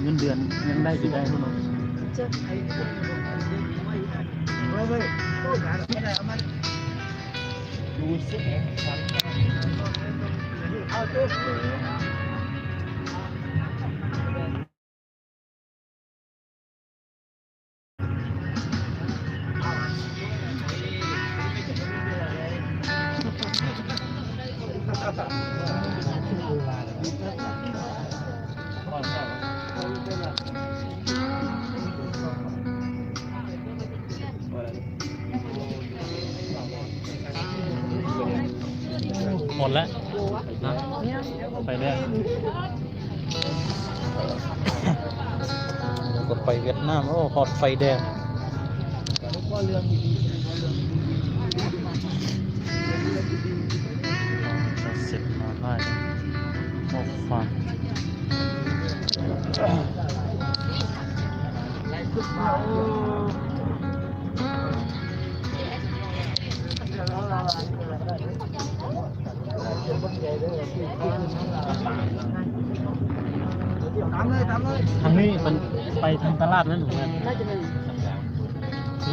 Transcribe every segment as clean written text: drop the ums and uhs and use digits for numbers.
เงินเดือนยังได้อยู่ได้พวกเราดูสิหมดแล้วนะไปเรื่อยก็ไปเวียดนามโอ้ฮอตไฟแดงเสร็จมาได้หมกฟันทางนี้มันไปทางตลาดนั่นถูกไหม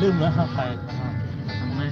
ลืมแล้วครับไปทางนี้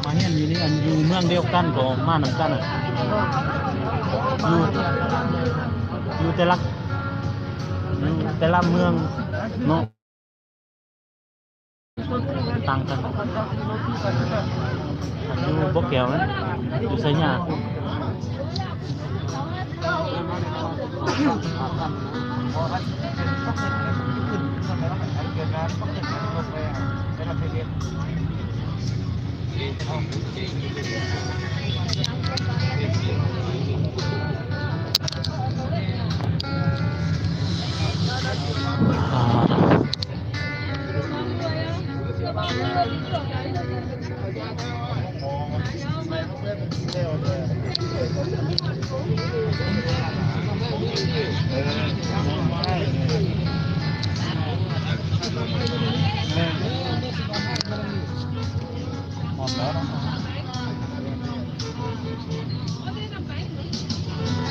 มาเฮียนอยู่นี่อันอยู่เมืองเดียวกันก็มาหนังกันอยู่แต่ละเมืองเนาะต่างกันอยู่บกแก้วนะอยู่ไสยา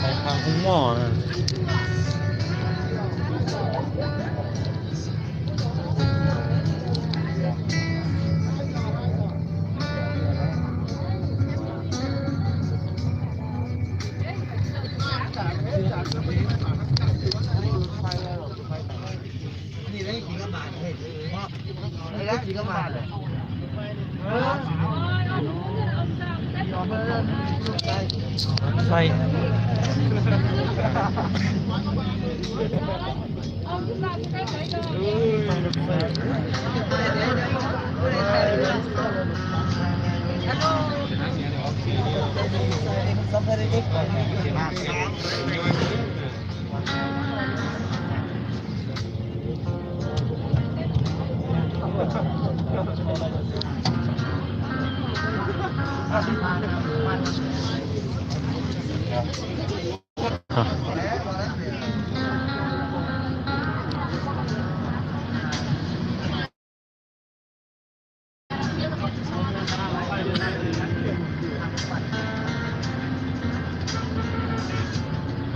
ไปทางคุ้งหม้อนะนี่ได้กี่กระบาดเห็นไม่ได้กี่กระบาดเลยไฟ